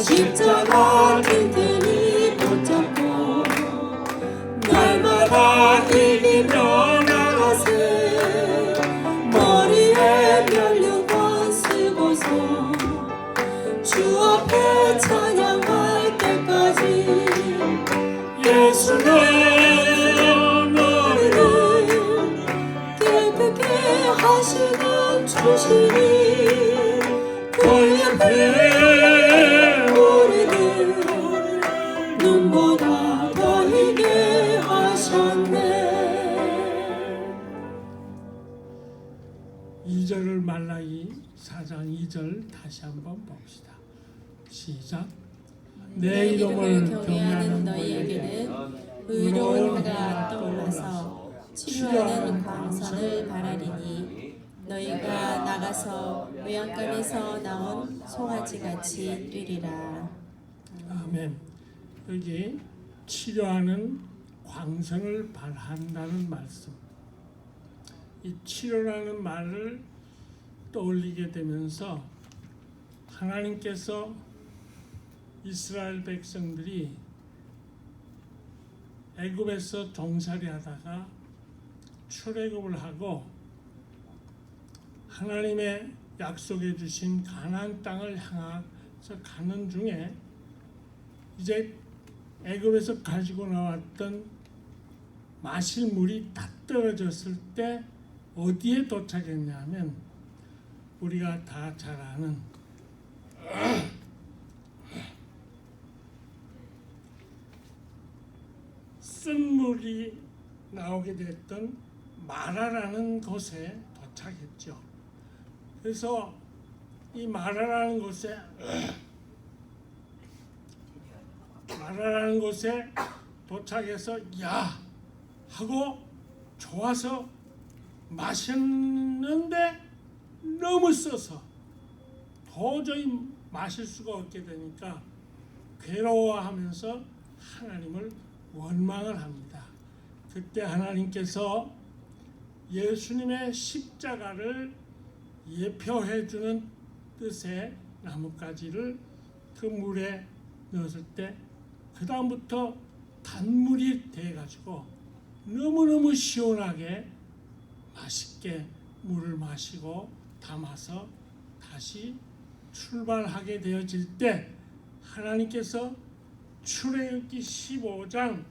십자가 튼튼히 붙잡고 날마다 이기며 나가세. 머리에 면류관 쓰고서 주 앞에 찬양할 때까지 예수는 너희를 깨끗게 하시는 주시니 그 옆에 우리를 눈보다 더 희게 하셨네. 2절을 말라기 4장 2절 다시 한번 봅시다. 시작. 내 이름을 경외하는 너희에게는 의로운 해가 떠올라서 치료하는 광선을 바라리니 너희가 나가서 외양간에서 나온 송아지같이 뛰리라. 아멘. 여기 치료하는 광선을 발한다는 말씀. 이 치료라는 말을 떠올리게 되면서 하나님께서 이스라엘 백성들이 애굽에서 종살이 하다가 출애굽을 하고 하나님의 약속해 주신 가나안 땅을 향해서 가는 중에 이제 애굽에서 가지고 나왔던 마실 물이 다 떨어졌을 때 어디에 도착했냐면 우리가 다 잘 아는 쓴물이 나오게 됐던 마라라는 곳에 도착했죠. 그래서 이 마라라는 곳에 도착해서 야 하고 좋아서 마셨는데 너무 써서 도저히 마실 수가 없게 되니까 괴로워하면서 하나님을 원망을 합니다. 그때 하나님께서 예수님의 십자가를 예표해 주는 뜻의 나뭇가지를 그 물에 넣었을 때 그 다음부터 단물이 돼가지고 너무너무 시원하게 맛있게 물을 마시고 담아서 다시 출발하게 되어질 때 하나님께서 출애굽기 15장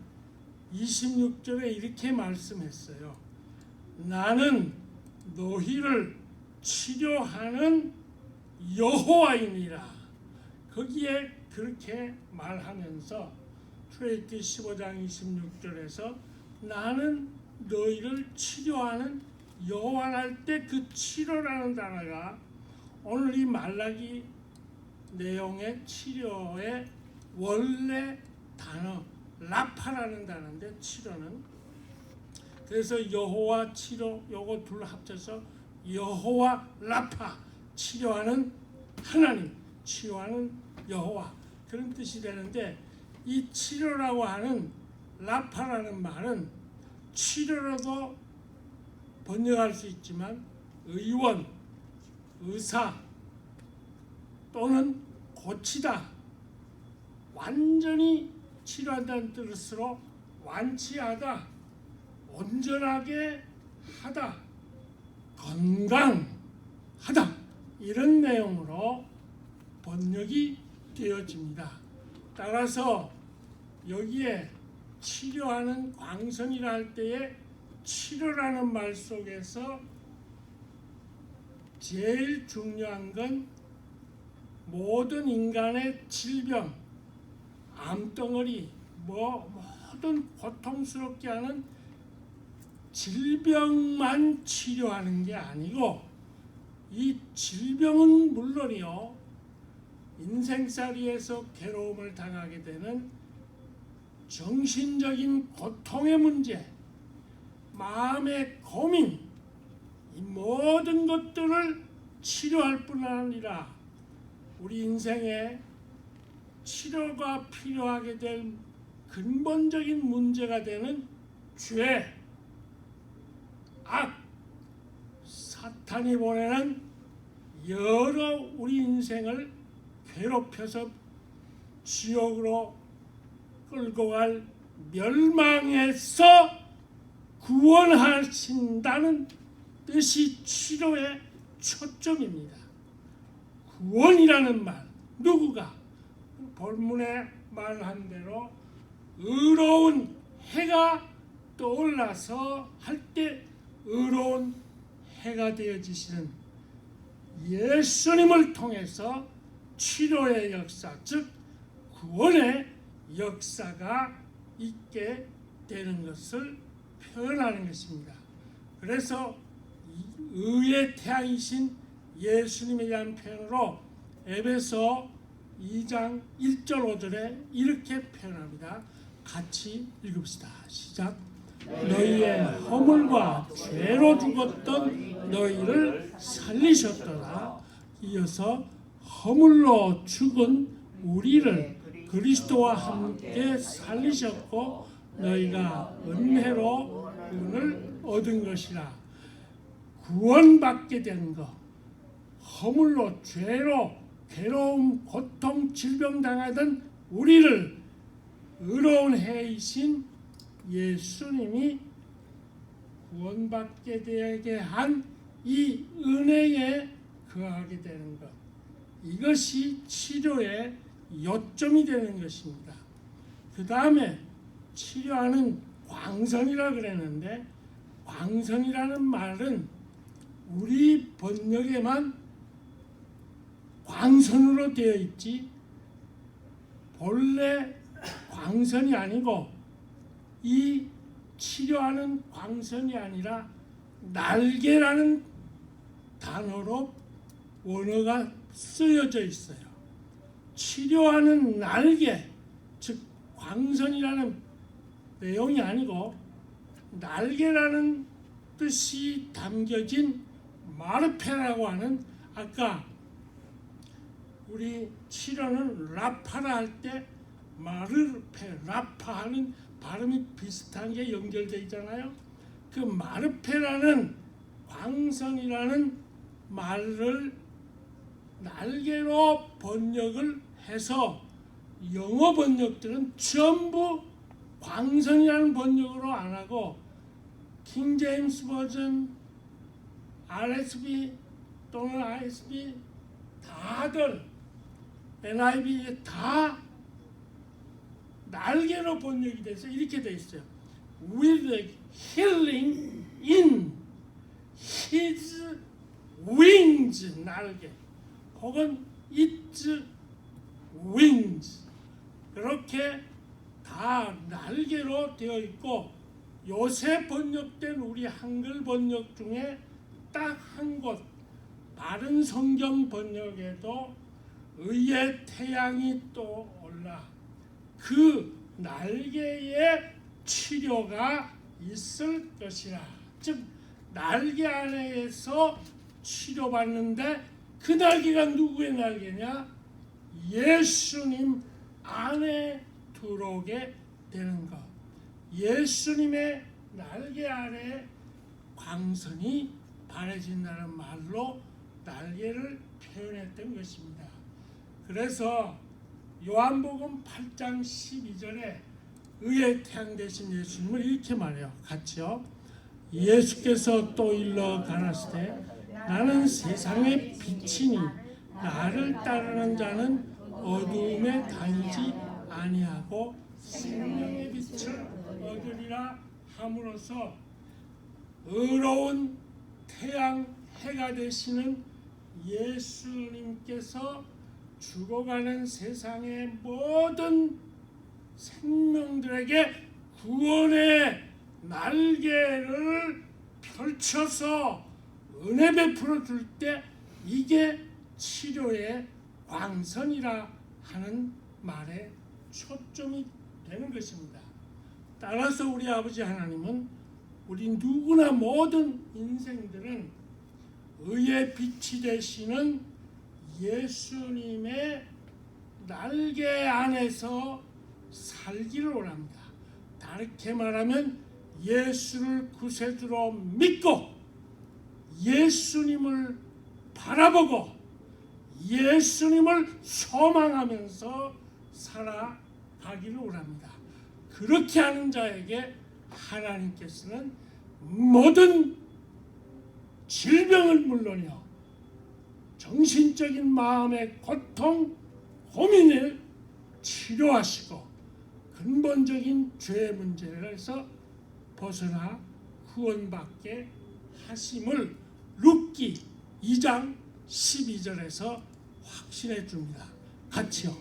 26절에 이렇게 말씀했어요. 나는 너희를 치료하는 여호와이니라. 거기에 그렇게 말하면서 출애굽기 15장 26절에서 나는 너희를 치료하는 여호와랄 때 그 치료라는 단어가 오늘 이 말라기 내용의 치료의 원래 단어 라파라는 단어인데 치료는 그래서 여호와 치료 요거 둘 합쳐서 여호와 라파 치료하는 하나님 치료하는 여호와 그런 뜻이 되는데 이 치료라고 하는 라파라는 말은 치료로도 번역할 수 있지만 의원, 의사 또는 고치다 완전히 치료한다는 뜻으로 완치하다, 온전하게 하다, 건강하다 이런 내용으로 번역이 되어집니다. 따라서 여기에 치료하는 광선이라 할 때에 치료라는 말 속에서 제일 중요한 건 모든 인간의 질병, 암덩어리, 모든 고통스럽게 하는 질병만 치료하는 게 아니고 이 질병은 물론이요 인생살이에서 괴로움을 당하게 되는 정신적인 고통의 문제, 마음의 고민 이 모든 것들을 치료할 뿐 아니라 우리 인생에 치료가 필요하게 될 근본적인 문제가 되는 죄, 악, 사탄이 보내는 여러 우리 인생을 괴롭혀서 지옥으로 끌고 갈 멸망에서 구원하신다는 뜻이 치료의 초점입니다. 구원이라는 말, 누구가 본문에 말한 대로 의로운 해가 떠올라서 할 때 의로운 해가 되어지시는 예수님을 통해서 치료의 역사, 즉 구원의 역사가 있게 되는 것을 표현하는 것입니다. 그래서 의의 태양이신 예수님에 대한 표현으로 에베소 2장 1절 5절에 이렇게 표현합니다. 같이 읽읍시다. 시작. 너희의 허물과 죄로 죽었던 너희를 살리셨더라. 이어서 허물로 죽은 우리를 그리스도와 함께 살리셨고 너희가 은혜로 구원을 얻은 것이라. 구원받게 된 것, 허물로 죄로 괴로움, 고통, 질병 당하던 우리를 의로운 해이신 예수님이 구원받게 되게 한 이 은혜에 거하게 되는 것, 이것이 치료의 요점이 되는 것입니다. 그 다음에 치료하는 광선이라 그랬는데, 광선이라는 말은 우리 번역에만 광선으로 되어 있지 본래 광선이 아니고, 이 치료하는 광선이 아니라 날개라는 단어로 원어가 쓰여져 있어요. 치료하는 날개, 즉 광선이라는 내용이 아니고 날개라는 뜻이 담겨진 마르페라고 하는, 아까 우리 치료는 라파라 할 때 마르페, 라파하는 발음이 비슷한 게 연결되어 있잖아요. 그 마르페라는 광선이라는 말을 날개로 번역을 해서 영어 번역들은 전부 광선이라는 번역으로 안 하고 킹 제임스 버전, RSV 또는 ISV 다들 NIV 다 날개로 번역이 돼서 이렇게 돼 있어요. With healing in his wings, 날개, 혹은 its wings, 그렇게 다 날개로 되어 있고, 요새 번역된 우리 한글 번역 중에 딱 한 곳 바른 성경 번역에도 의의 태양이 또 올라 그 날개에 치료가 있을 것이라. 즉 날개 안에서 치료받는데, 그 날개가 누구의 날개냐? 예수님 안에 들어오게 되는 것. 예수님의 날개 아래 광선이 바래진다는 말로 날개를 표현했던 것입니다. 그래서 요한복음 8장 12절에 의의 태양 되신 예수님을 이렇게 말해요. 같이요. 예수께서 또 일러 가라사대 나는 세상의 빛이니 나를 따르는 자는 어두움에 다니지 아니하고 생명의 빛을 얻으리라 함으로써 의로운 태양 해가 되시는 예수님께서 죽어가는 세상의 모든 생명들에게 구원의 날개를 펼쳐서 은혜 베풀어 줄 때, 이게 치료의 광선이라 하는 말에 초점이 되는 것입니다. 따라서 우리 아버지 하나님은 우리 누구나 모든 인생들은 의의 빛이 되시는 예수님의 날개 안에서 살기를 원합니다. 다르게 말하면 예수를 구세주로 믿고 예수님을 바라보고 예수님을 소망하면서 살아가기를 원합니다. 그렇게 하는 자에게 하나님께서는 모든 질병을 물론이요 정신적인 마음의 고통, 고민을 치료하시고 근본적인 죄 문제에서 벗어나 구원받게 하심을 룻기 2장 12절에서 확신해 줍니다. 같이요.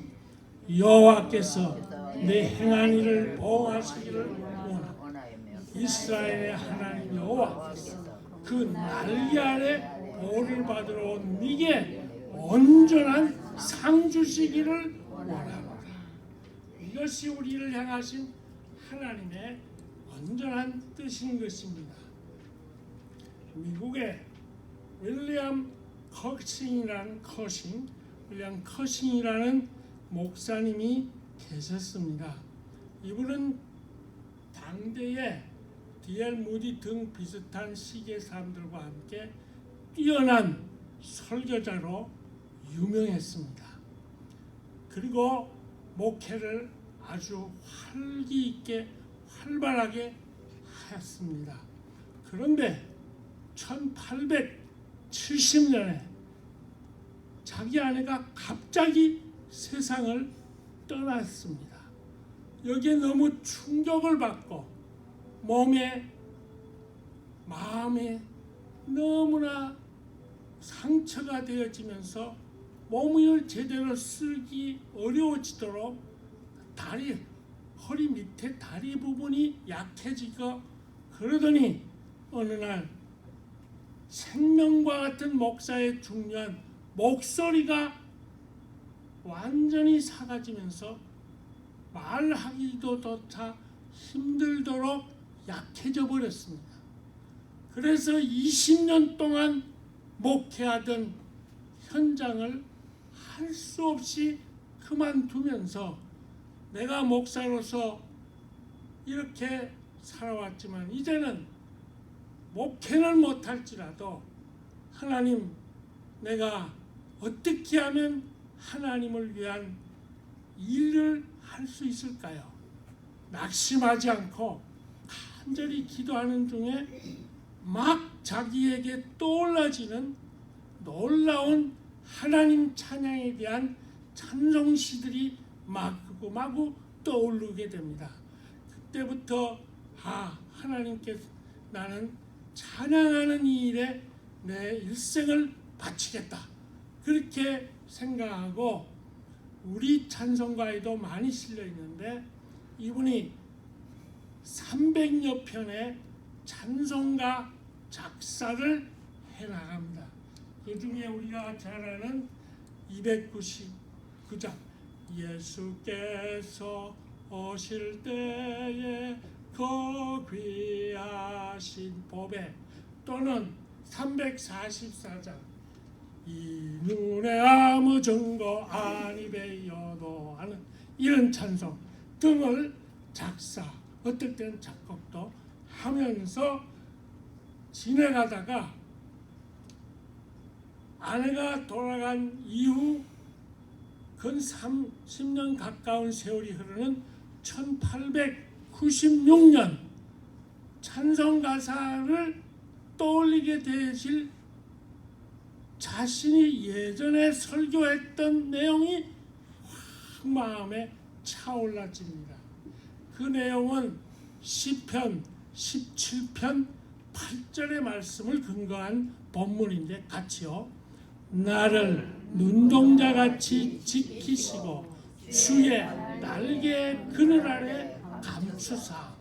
여호와께서 내 행한 일을 보호하시기를 원하며 이스라엘의 하나님 여호와께서 그 날개 아래 보호를 받으러 온 네게 온전한 상 주시기를 원하노라. 이것이 우리를 향하신 하나님의 온전한 뜻인 것입니다. 미국의 윌리엄 커싱이라는 목사님이 계셨습니다. 이분은 당대의 D.L. 무디 등 비슷한 시기의 사람들과 함께 뛰어난 설교자로 유명했습니다. 그리고 목회를 아주 활기 있게 활발하게 하였습니다. 그런데 1870년에 자기 아내가 갑자기 세상을 떠났습니다. 여기에 너무 충격을 받고 마음에 너무나 상처가 되어지면서 몸을 제대로 쓰기 어려워지도록 허리 밑에 다리 부분이 약해지고 그러더니 어느 날 생명과 같은 목사의 중요한 목소리가 완전히 사라지면서 말하기도 조차 힘들도록 약해져 버렸습니다. 그래서 20년 동안 목회하던 현장을 할 수 없이 그만두면서 내가 목사로서 이렇게 살아왔지만 이제는 목회는 못할지라도 하나님, 내가 어떻게 하면 하나님을 위한 일을 할 수 있을까요? 낙심하지 않고 간절히 기도하는 중에 막 자기에게 떠올라지는 놀라운 하나님 찬양에 대한 찬송시들이 마구 떠오르게 됩니다. 그때부터 하나님께 나는 찬양하는 이 일에 내 일생을 바치겠다, 그렇게 생각하고 우리 찬송가에도 많이 실려 있는데 이분이 300여 편의 찬송가 작사를 해나갑니다. 그 중에 우리가 잘 아는 299장 예수께서 오실 때에 그 귀하신 보배, 또는 344장 이 눈에 아무 증거 아니 배여도 하는 이런 찬송 등을 어떨 때는 작곡도 하면서 지내가다가 아내가 돌아간 이후 근 30년 가까운 세월이 흐르는 1896년 찬송 가사를 떠올리게 되실 자신이 예전에 설교했던 내용이 확 마음에 차올라집니다. 그 내용은 시편 17편 8절의 말씀을 근거한 본문인데 같이요. 나를 눈동자같이 지키시고 주의 날개 그늘 아래 감추사.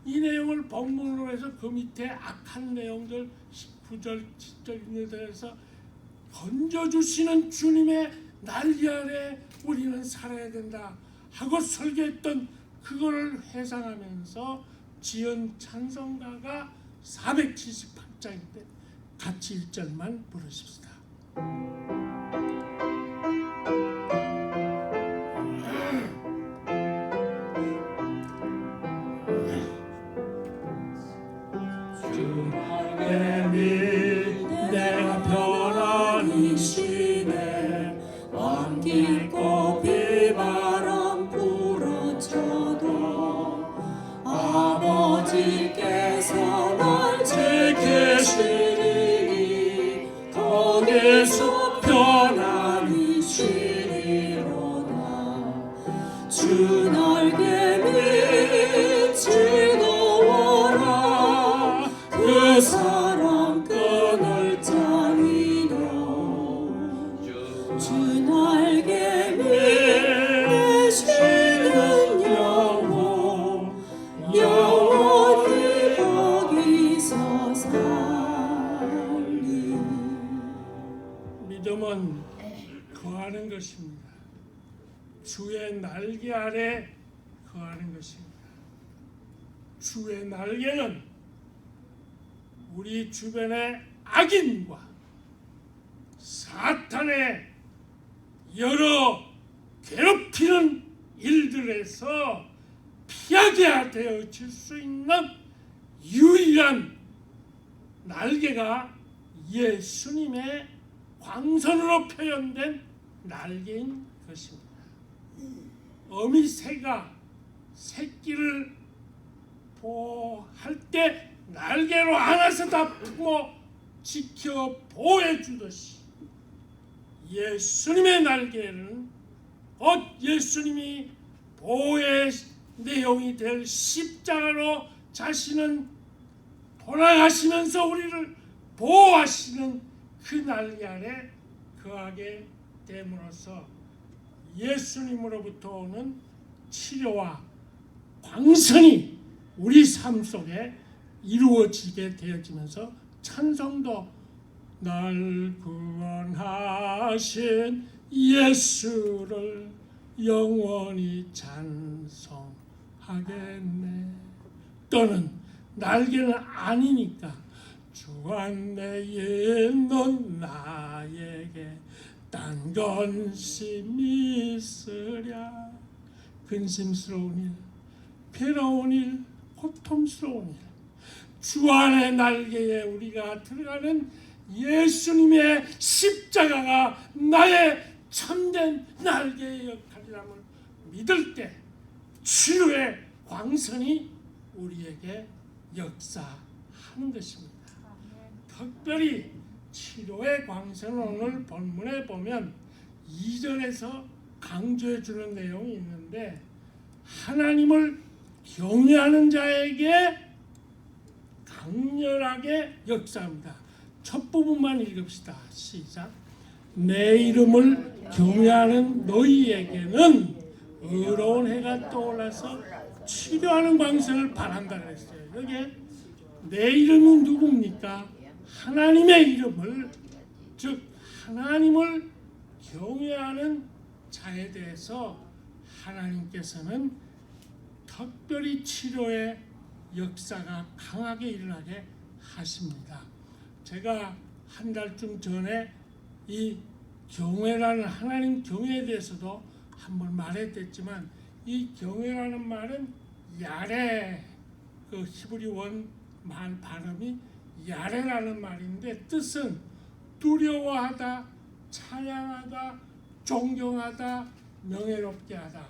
이 내용을 본문으로 해서 그 밑에 악한 내용들 19절, 10절, 1절에서 건져주시는 주님의 날개 아래 우리는 살아야 된다 하고 설교했던 그거를 회상하면서 지은 찬송가가 478장인데 같이 1절만 부르십시다. 내가 편안히 쉬네. 먼 길 고 바람 불어쳐도 아버지께서 날 지키시리니 거기서 편안히 쉬리로다. 주 날개 밑 즐거워라. 그 사랑 끊을 자니려. 주 날개 밑 쉬는 영혼 영원히 거기서 살리. 믿음은 거하는 것입니다. 주의 날개 아래 거하는 것입니다. 주의 날개는 우리 주변의 악인과 사탄의 여러 괴롭히는 일들에서 피하게 되어질 수 있는 유일한 날개가 예수님의 광선으로 표현된 날개인 것입니다. 어미새가 새끼를 보호할 때 날개로 안아서 다 품어 지켜 보호해 주듯이 예수님의 날개는 곧 예수님이 보호의 내용이 될 십자가로 자신은 돌아가시면서 우리를 보호하시는 그 날개 아래 거하게 됨으로써 예수님으로부터 오는 치료와 광선이 우리 삶 속에 이루어지게 되어지면서 찬송도 날 구원하신 예수를 영원히 찬송하겠네. 또는 날개는 아니니까 주 안에 있는 나에게 딴 근심이 있으랴. 근심스러운 일, 괴로운 일, 고통스러운 일, 주 안의 날개에 우리가 들어가는 예수님의 십자가가 나의 참된 날개의 역할이라면 믿을 때 치료의 광선이 우리에게 역사하는 것입니다. 특별히 치료의 광선은 오늘 본문에 보면 2절에서 강조해 주는 내용이 있는데, 하나님을 경외하는 자에게 강렬하게 역사합니다. 첫 부분만 읽읍시다. 시작. 내 이름을 경외하는 너희에게는 의로운 해가 떠올라서 치료하는 광선을 바란다 그랬어요. 여기에 내 이름은 누굽니까? 하나님의 이름을, 즉 하나님을 경외하는 자에 대해서 하나님께서는 특별히 치료의 역사가 강하게 일어나게 하십니다. 제가 한 달쯤 전에 이 경외라는 하나님 경외에 대해서도 한번 말했댔지만, 이 경외라는 말은 야레, 그 히브리 원 말 발음이 야레라는 말인데 뜻은 두려워하다, 찬양하다, 존경하다, 명예롭게 하다,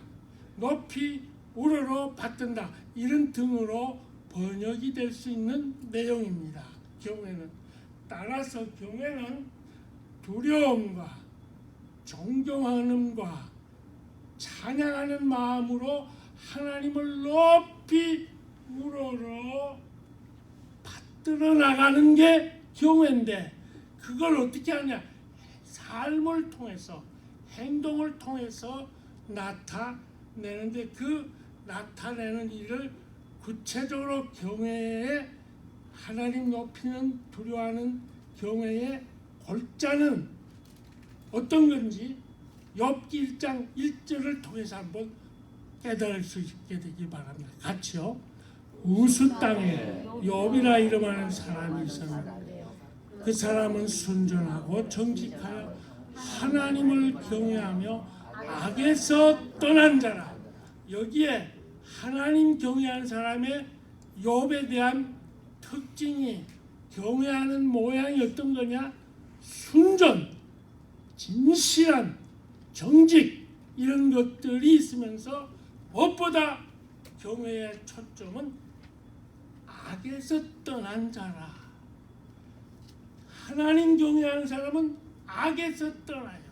높이 우러러 받든다, 이런 등으로 번역이 될 수 있는 내용입니다. 경외는. 따라서 경외는 두려움과 존경하는과 찬양하는 마음으로 하나님을 높이 우러러 받들어 나가는 게 경외인데, 그걸 어떻게 하냐? 삶을 통해서, 행동을 통해서 나타내는데, 그 나타내는 일을 구체적으로 경외에, 하나님 높이는 두려워하는 경외의 골자는 어떤 건지 욥기 1장 1절을 통해서 한번 깨달을 수 있게 되기 바랍니다. 같이요. 우스 땅에 욥이라 이름하는 사람이 있었는데 그 사람은 순전하고 정직하여 하나님을 경외하며 악에서 떠난 자라. 여기에 하나님 경외하는 사람의 욥에 대한 특징이, 경외하는 모양이 어떤 거냐? 순전, 진실한, 정직, 이런 것들이 있으면서 무엇보다 경외의 초점은 악에서 떠난 자라. 하나님 경외하는 사람은 악에서 떠나요.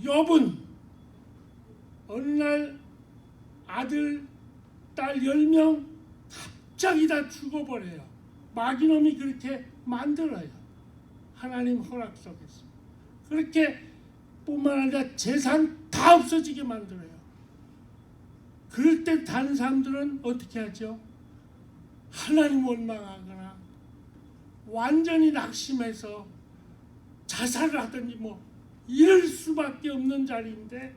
욥은 어느 날 아들, 딸 10명 갑자기 다 죽어버려요. 마귀놈이 그렇게 만들어요. 하나님 허락 속에서. 그렇게 뿐만 아니라 재산 다 없어지게 만들어요. 그럴 때 다른 사람들은 어떻게 하죠? 하나님 원망하거나 완전히 낙심해서 자살을 하든지 뭐 이럴 수밖에 없는 자리인데,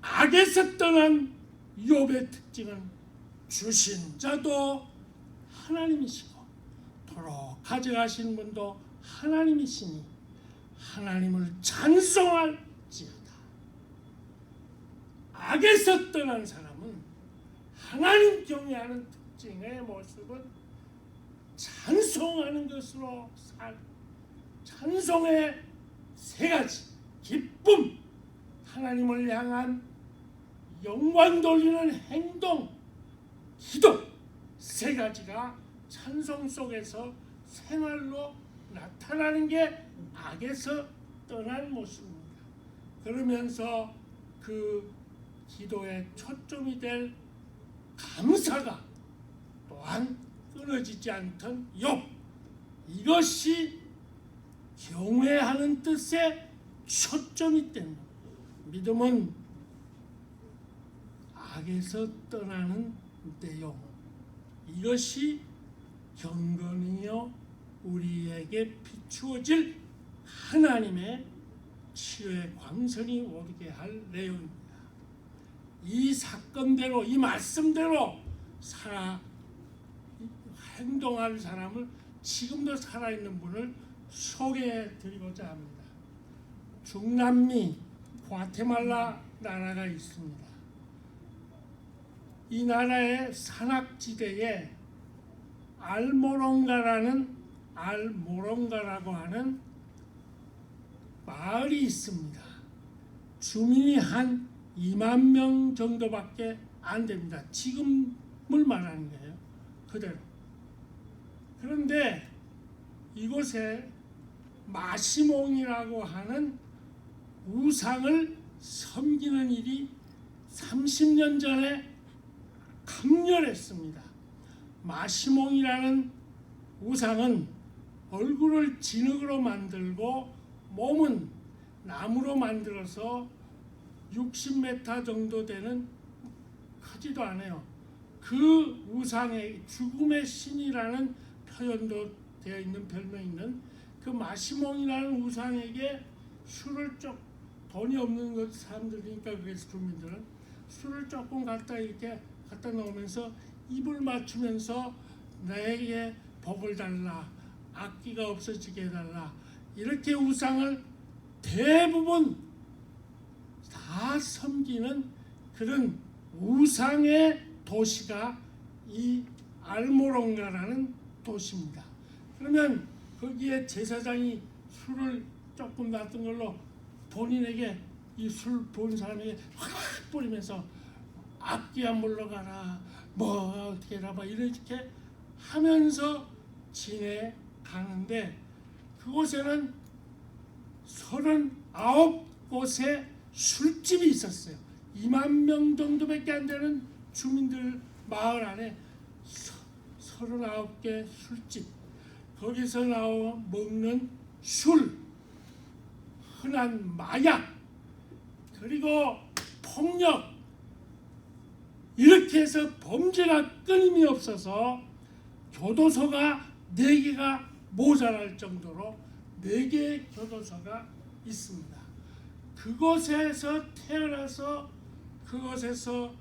악에서 떠난 욥의 특징은 주신 자도 하나님이시고 도로 가져가시는 분도 하나님이시니 하나님을 찬송할지어다. 악에서 떠난 사람은 하나님 경외하는 특징의 모습은 찬송하는 것으로 찬송의 세 가지: 기쁨, 하나님을 향한 영광 돌리는 행동, 기도, 세 가지가 찬송 속에서 생활로 나타나는 게 악에서 떠난 모습입니다. 그러면서 그 기도의 초점이 될 감사가 또한 끊어지지 않던 욥, 이것이 경외하는 뜻의 초점이 된 믿음은 악에서 떠나는 내용, 이것이 경건이요 우리에게 비추어질 하나님의 치유의 광선이 오르게 할 내용입니다. 이 사건대로, 이 말씀대로 행동할 사람을, 지금도 살아있는 분을 소개해 드리고자 합니다. 중남미 과테말라 나라가 있습니다. 이 나라의 산악지대에 알모롱가라고 하는 마을이 있습니다. 주민이 한 2만 명 정도밖에 안 됩니다. 지금을 말하는 거예요. 그대로. 그런데 이곳에 마시몽이라고 하는 우상을 섬기는 일이 30년 전에 강렬했습니다. 마시몽이라는 우상은 얼굴을 진흙으로 만들고 몸은 나무로 만들어서 60m 정도 되는, 크지도 않아요. 그 우상의 죽음의 신이라는 표현도 되어 있는, 별명이 있는 그 마시몽이라는 우상에게 술을 돈이 없는 것 사람들이니까, 그래서 주민들은 술을 조금 이렇게 갖다 놓으면서 입을 맞추면서 내게 복을 달라, 악기가 없어지게 해달라, 이렇게 우상을 대부분 다 섬기는 그런 우상의 도시가 이 알모롱가라는 도시입니다. 그러면 거기에 제사장이 술을 조금 놨던 걸로 본인에게, 이 술 본 사람에게 확 뿌리면서 악기야 물러가라, 뭐 어떻게 해라, 이렇게 하면서 지내가는데, 그곳에는 39곳의 술집이 있었어요. 2만 명 정도밖에 안 되는 주민들 마을 안에 39개 술집, 거기서 먹는 술, 흔한 마약, 그리고 폭력, 이렇게 해서 범죄가 끊임이 없어서 교도소가 4개가 모자랄 정도로 4개의 교도소가 있습니다. 그곳에서 태어나서 그곳에서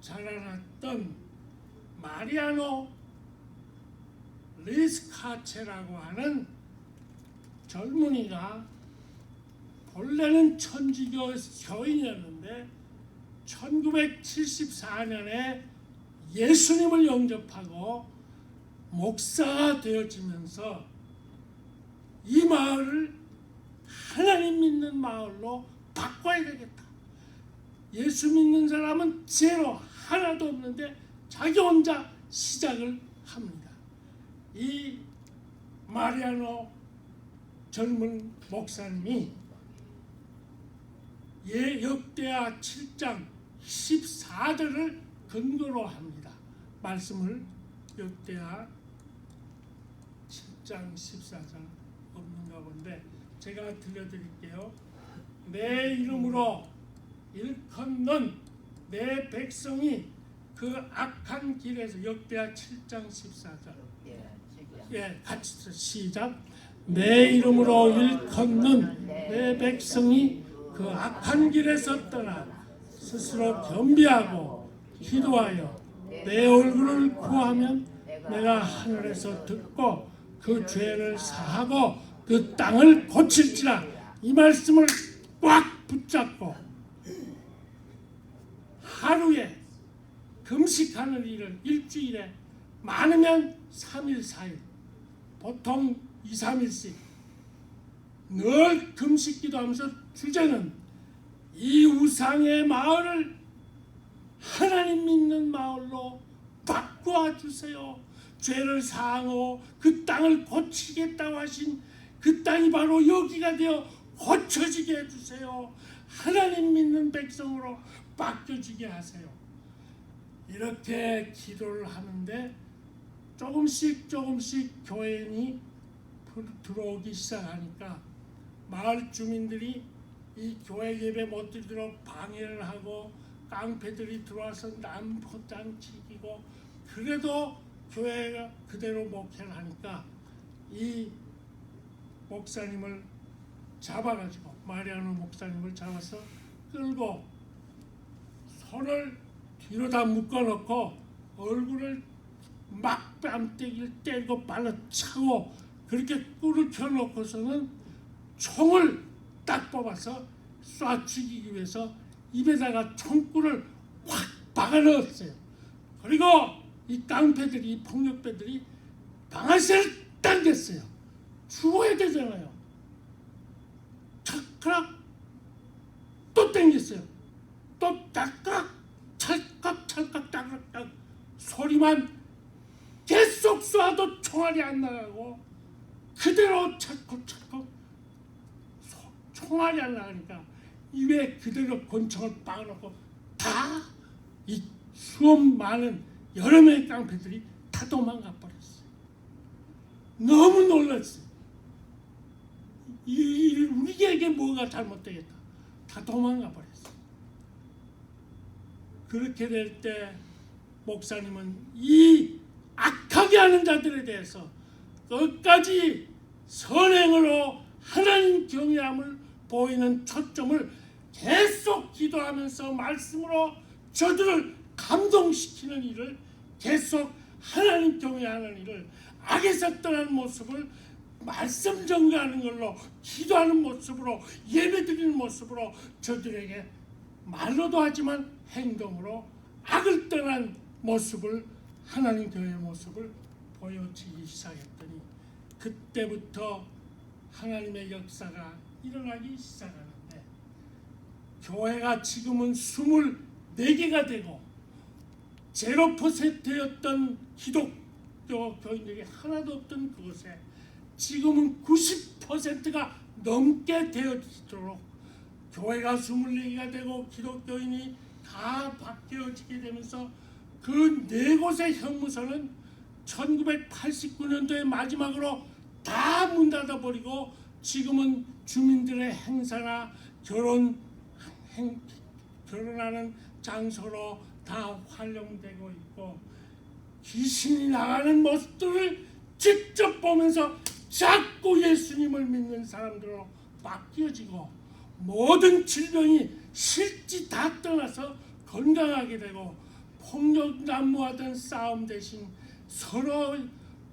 자라났던 마리아노 리스카체라고 하는 젊은이가 본래는 천주교 교인이었는데 1974년에 예수님을 영접하고 목사가 되어지면서 이 마을을 하나님 믿는 마을로 바꿔야 되겠다. 예수 믿는 사람은 제로 하나도 없는데 자기 혼자 시작을 합니다. 이 마리아노 젊은 목사님이 역대하 7장 14절을 근거로 합니다. 말씀을 역대하 7장 14절 없는가 본데 제가 들려드릴게요. 내 이름으로 일컫는 내 백성이 그 악한 길에서 역대하 7장 14절 같이 시작. 내 이름으로 일컫는 내 백성이 그 악한 길에서 떠나 스스로 겸비하고 기도하여 내 얼굴을 구하면 내가 하늘에서 듣고 그 죄를 사하고 그 땅을 고칠지라. 이 말씀을 꽉 붙잡고 하루에 금식하는 일을 일주일에 많으면 3일 4일 보통 2, 3일씩 늘 금식 기도하면서 주제는 이 우상의 마을을 하나님 믿는 마을로 바꾸어 주세요. 죄를 사하고 그 땅을 고치겠다고 하신 그 땅이 바로 여기가 되어 고쳐지게 해주세요. 하나님 믿는 백성으로 바뀌어지게 하세요. 이렇게 기도를 하는데 조금씩 교인이 들어오기 시작하니까 마을 주민들이 이 교회 예배 못 드리도록 방해를 하고 깡패들이 들어와서 난포장 치기고 그래도 교회가 그대로 목회를 하니까 이 목사님을 잡아가지고 마리아노 목사님을 잡아서 끌고 손을 뒤로 다 묶어놓고 얼굴을 막 뺨때기를 때리고 발로 차고 그렇게 꿀을 켜놓고서는 총을 딱 뽑아서 쏴 죽이기 위해서 입에다가 총구를 확 박아 넣었어요. 그리고 이 깡패들이 이 폭력배들이 방아쇠를 당겼어요. 죽어야 되잖아요. 찰칵 또 당겼어요. 또 딱딱 찰칵 딱딱 소리만 계속 쏴도 총알이 안 나가고 그대로 찰칵 총알이 안 나가니까 입에 그대로 권총을 박아놓고 다 이 수업 많은 여러 명의 깡패들이 다 도망가 버렸어요. 너무 놀랐어요. 우리에게 뭐가 잘못되겠다. 다 도망가 버렸어요. 그렇게 될 때 목사님은 이 악하게 하는 자들에 대해서 끝까지 선행으로 하나님 경외함을 보이는 초점을 계속 기도하면서 말씀으로 저들을 감동시키는 일을 계속 하나님 경외하는 일을 악에서 떠나는 모습을 말씀 전가하는 걸로 기도하는 모습으로 예배드리는 모습으로 저들에게 말로도 하지만 행동으로 악을 떠난 모습을 하나님 교회의 모습을 보여주기 시작했더니 그때부터 하나님의 역사가 일어나기 시작하는데 교회가 지금은 24개가 되고 0%였던 기독교 교인들이 하나도 없던 그곳에 지금은 90%가 넘게 되어지도록 교회가 24개가 되고 기독교인이 다 바뀌어지게 되면서 그 4곳의 형무소는 1989년도에 마지막으로 다 문 닫아버리고 지금은 주민들의 행사나 결혼하는 장소로 다 활용되고 있고 귀신이 나가는 모습들을 직접 보면서 자꾸 예수님을 믿는 사람들로 바뀌어지고 모든 질병이 실지 다 떠나서 건강하게 되고 폭력 난무하던 싸움 대신 서로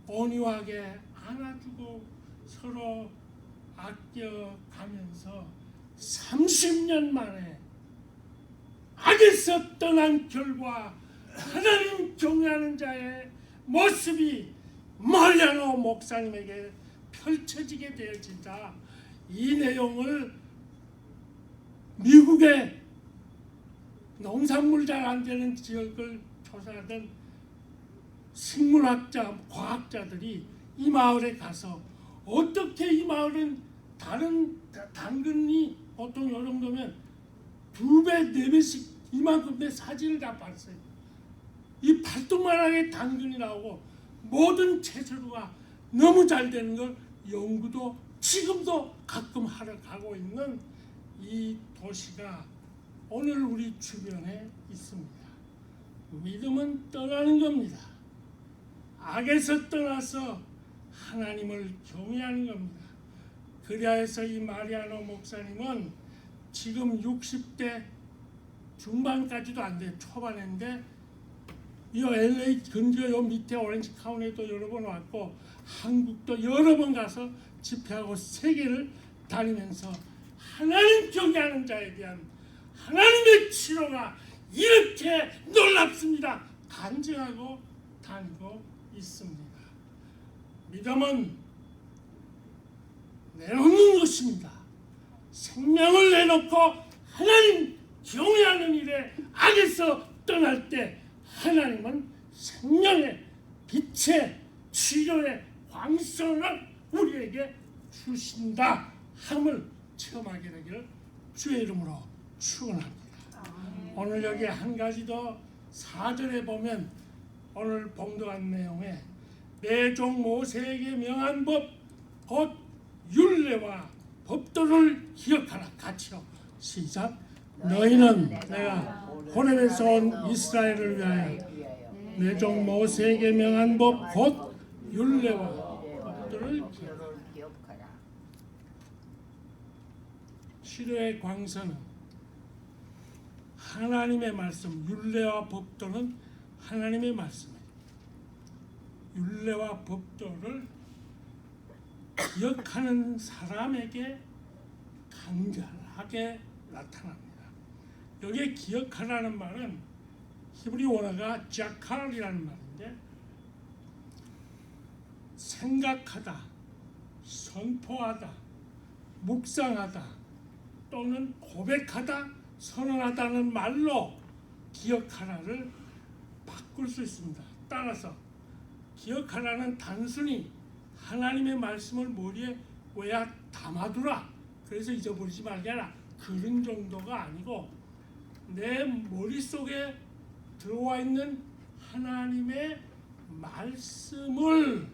온유하게 안아주고 서로 아껴가면서 30년 만에 악에서 떠난 결과 하나님 경외하는 자의 모습이 마리아노 목사님에게 펼쳐지게 되어진다. 이 내용을 미국의 농산물 잘 안 되는 지역을 조사하던 식물학자, 과학자들이 이 마을에 가서 어떻게 이 마을은 다른 당근이 보통 이 정도면 2배, 4배씩 이만큼 내 사진을 다 봤어요. 이 발톱만하게 당근이 나오고 모든 채소가 너무 잘 되는 걸 연구도 지금도 가끔 하러 가고 있는 이 도시가 오늘 우리 주변에 있습니다. 믿음은 떠나는 겁니다. 악에서 떠나서 하나님을 경외하는 겁니다. 그리하여서 이 마리아노 목사님은 지금 60대 중반까지도 안 돼, 초반인데 이 LA 근처 요 밑에 오렌지 카운티도 여러 번 왔고 한국도 여러 번 가서 집회하고 세계를 다니면서 하나님 경외하는 자에 대한 하나님의 치료가 이렇게 놀랍습니다. 간증하고 다니고 있습니다. 믿음은 내놓는 것입니다. 생명을 내놓고 하나님 경외하는 일에 악에서 떠날 때 하나님은 생명의 빛의 치료의 광선을 우리에게 주신다 함을 체험하게 되기를 주의 이름으로 축원합니다. 오늘 여기 한 가지 더 4절에 보면 오늘 봉독한 내용에 내 종 모세에게 명한 법 곧 율례와 법도를 기억하라. 같이요. 시작. 너희는 내가 호렙에서 온 이스라엘을 위하여 내 종 모세에게 명한 법 곧 율례와 법도를 기억하라. 치료의 광선은 하나님의 말씀, 율례와 법도는 하나님의 말씀이에요. 율례와 법도를 기억하는 사람에게 간절하게 나타납니다. 여기에 기억하라는 말은 히브리 원어가 자칼이라는 말인데 생각하다, 선포하다, 묵상하다 또는 고백하다, 선언하다는 말로 기억하라를 바꿀 수 있습니다. 따라서 기억하라는 단순히 하나님의 말씀을 머리에 외야 담아두라, 그래서 잊어버리지 말게 하라, 그런 정도가 아니고 내 머릿속에 들어와 있는 하나님의 말씀을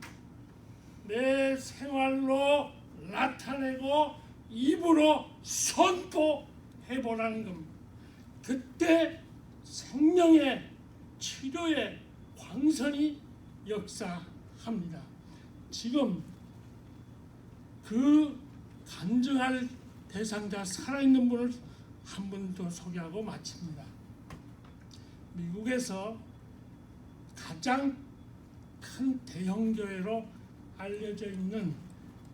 내 생활로 나타내고 입으로 선포해보라는 겁니다. 그때 생명의 치료의 광선이 역사합니다. 지금 그 간증할 대상자 살아있는 분을 한 분 더 소개하고 마칩니다. 미국에서 가장 큰 대형교회로 알려져 있는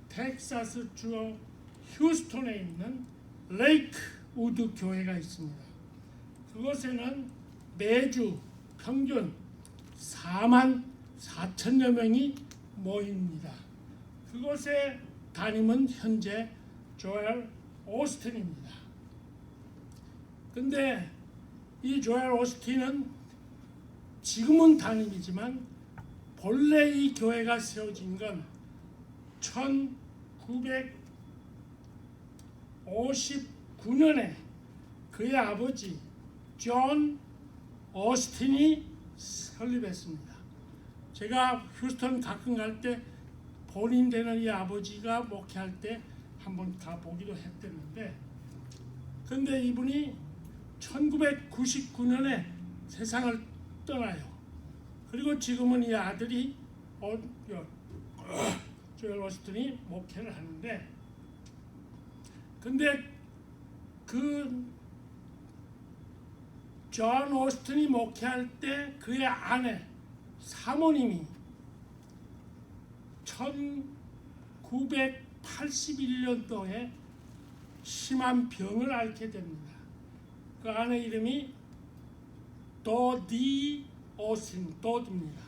텍사스 주 휴스턴에 있는 레이크 우드 교회가 있습니다. 그곳에는 매주 평균 4만 4천여 명이 모입니다. 그곳의 담임은 현재 조엘 오스틴입니다. 근데 이 조엘 오스틴은 지금은 담임이지만 본래 이 교회가 세워진 건 1959년에 그의 아버지 존 오스틴이 설립했습니다. 제가 휴스턴 가끔 갈 때 본인 되는 이 아버지가 목회할 때 한번 가보기도 했었는데, 근데 이분이 1999년에 세상을 떠나요. 그리고 지금은 이 아들이 조엘 오스틴이 목회를 하는데, 근데 그 존 오스틴이 목회할 때 그의 아내 사모님이 1981년도에 심한 병을 앓게 됩니다. 그 아내 이름이 도디 오스틴, 도드입니다.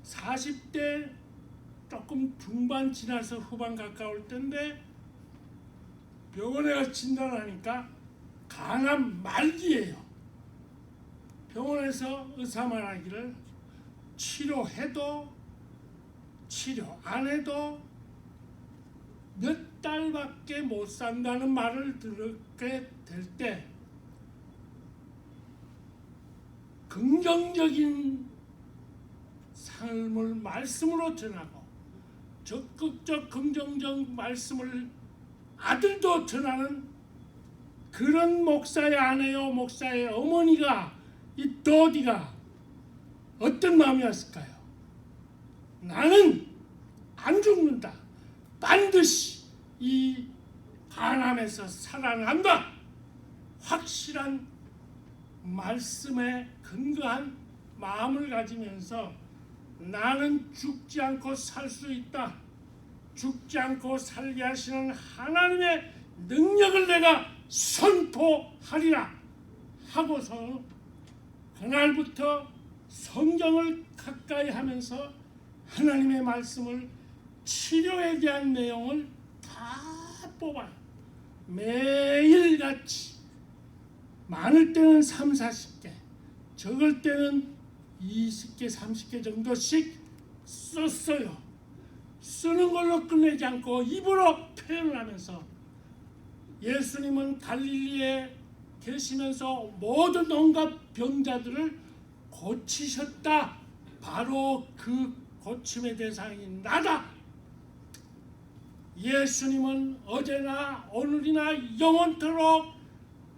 40대 조금 중반 지나서 후반 가까울 때인데 병원에 가서 진단하니까 간암 말기예요. 병원에서 의사 말하기를 치료해도 치료 안 해도 몇 달밖에 못 산다는 말을 듣게 될 때 긍정적인 삶을 말씀으로 전하고 적극적 긍정적 말씀을 아들도 전하는 그런 목사의 아내요 목사의 어머니가 이 도디가 어떤 마음이었을까요? 나는 안 죽는다. 반드시 이 간암에서 살아난다. 확실한 말씀에 근거한 마음을 가지면서 나는 죽지 않고 살 수 있다. 죽지 않고 살게 하시는 하나님의 능력을 내가 선포하리라 하고서 그날부터 성경을 가까이 하면서 하나님의 말씀을 치료에 대한 내용을 다 뽑아요. 매일같이 많을 때는 3, 40개 적을 때는 20개, 30개 정도씩 썼어요. 쓰는 걸로 끝내지 않고 입으로 표현을 하면서 예수님은 갈릴리에 계시면서 모든 온갖 병자들을 고치셨다. 바로 그 고침의 대상이 나다. 예수님은 어제나 오늘이나 영원토록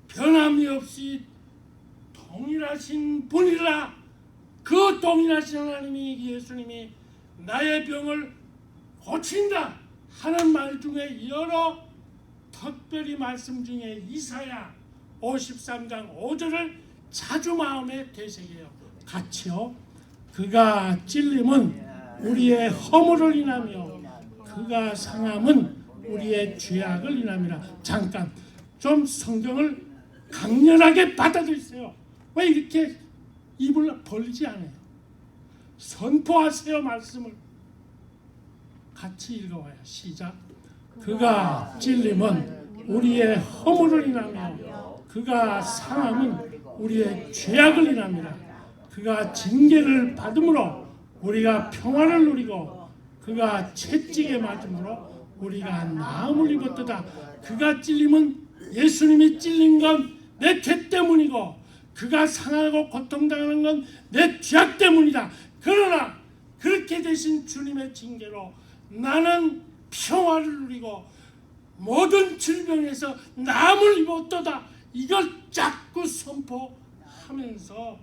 변함이 없이 동일하신 분이라. 그 동일하신 하나님이 예수님이 나의 병을 고친다 하는 말 중에 여러 특별히 말씀 중에 이사야 53장 5절을 자주 마음에 되새겨요. 같이요. 그가 찔림은 우리의 허물을 인하며 그가 상함은 우리의 죄악을 인함이라. 잠깐 좀 성경을 강렬하게 받아들이세요. 왜 이렇게 입을 벌리지 않아요? 선포하세요. 말씀을 같이 읽어봐요. 시작. 그가 찔림은 우리의 허물을 인하며 그가 상함은 우리의 죄악을 인함이라. 그가 징계를 받음으로 우리가 평화를 누리고 그가 채찍에 맞음으로 우리가 나음을 입었도다. 그가 찔림은 예수님이 찔린 건 내 죄 때문이고 그가 상하고 고통당하는 건 내 죄악 때문이다. 그러나 그렇게 되신 주님의 징계로 나는 평화를 누리고 모든 질병에서 나음을 입었도다. 이걸 자꾸 선포하면서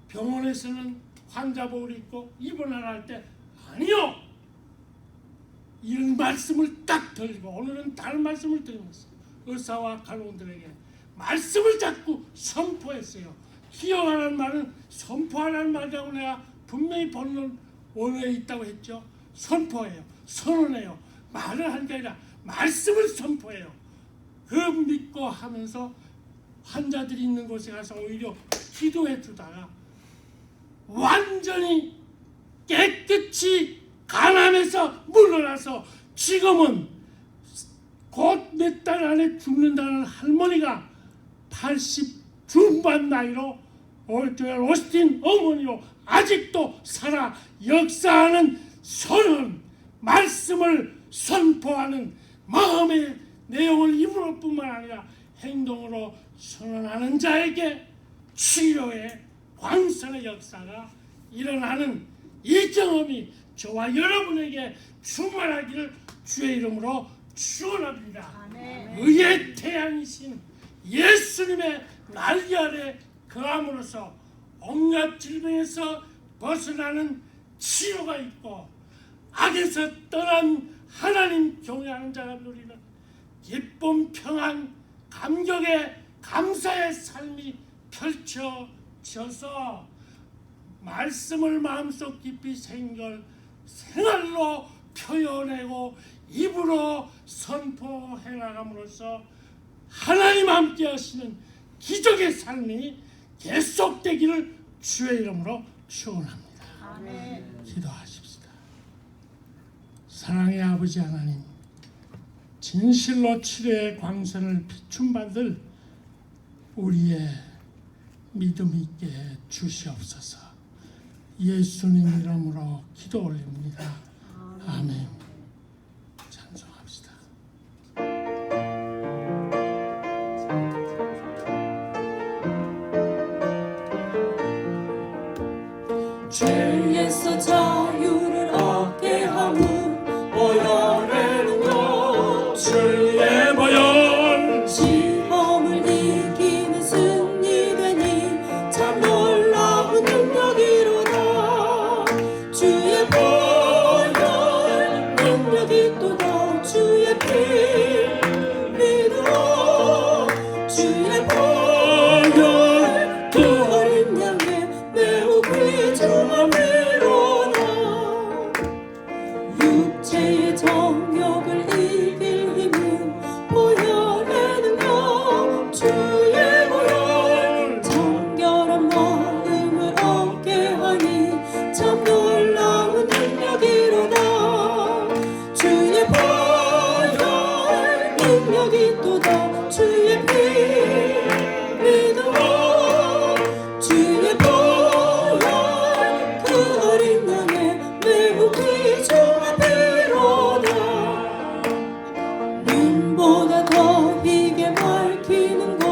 병원에서는 환자복을 입고 입원을 할 때 아니요, 이런 말씀을 딱 들리고 오늘은 다른 말씀을 드리면서 의사와 간호원들에게 말씀을 자꾸 선포했어요. 기억하라는 말은 선포하라는 말이라고 내가 분명히 본론 원어에 있다고 했죠. 선포해요. 선언해요. 말을 하는 게 아니라 말씀을 선포해요. 그 믿고 하면서 환자들이 있는 곳에 가서 오히려 기도해 주다가 완전히 깨끗이 간암에서 물러나서 지금은 곧 몇 달 안에 죽는다는 할머니가 80 중반 나이로 올드웰 오스틴 어머니로 아직도 살아 역사하는 선언, 말씀을 선포하는 마음의 내용을 입으로뿐만 아니라 행동으로 선언하는 자에게 치료의 광선의 역사가 일어나는 이 경험이 저와 여러분에게 충만하기를 주의 이름으로 축원합니다. 의의 태양이신 예수님의 날개 아래 거함으로써 온갖 질병에서 벗어나는 치료가 있고 악에서 떠난 하나님 경외하는 자가 누리는 기쁨, 평안, 감격의 감사의 삶이 펼쳐져서 말씀을 마음속 깊이 생활로 표현하고 입으로 선포해 나감으로써 하나님 함께 하시는 기적의 삶이 계속되기를 주의 이름으로 축원합니다. 기도하십시다. 사랑의 아버지 하나님, 진실로 치료의 광선을 비춤받을 우리의 믿음 있게 주시옵소서. 예수님 이름으로 기도 올립니다. 아멘. 찬송합시다. 죄에서 자유를 얻게 하무 보혈에는요 주의 보혈 시험을 이기는 승리되니 참 놀라운 능력이로다. 주의 보혈 능력이 또다. 주의 피 믿어. 주의 보혈 그 어린 양의 매우 귀중함이로다. 육체의 정욕을 이길 힘은 보혈의 능력. 주의 보혈 정결한 마음을 얻게 하니 참 놀라운 능력이로다. 주의 보혈 능력이 또다. 주의 피 믿어. 주의 보혈 그 어린 양의 매우 귀중한 피로다. 눈보다 더 희게 밝히는 것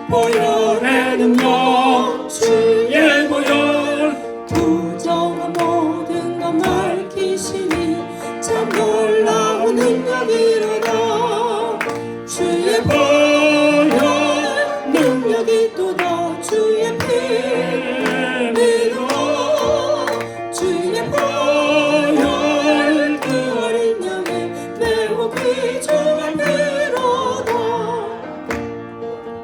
보혈의 능력. 주의 보혈 부정한 모든 것 밝히시니 참 놀라운 능력이로다. 주의 보혈 능력이 또다. 주의 피 믿어. 주의 보혈 그 어린 양의 매우 귀중한 피로다.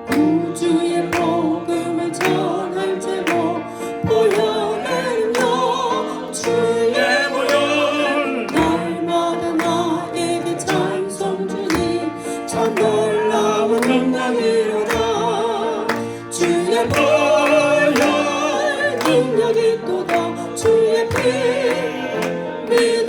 구주의 복음을 전할 제목 보혈의 능력. 주의 보혈 날마다 나에게 찬송 주니 참 놀라운 능력이로다. 주의 보혈 능력이 또다. 주의 피 믿어.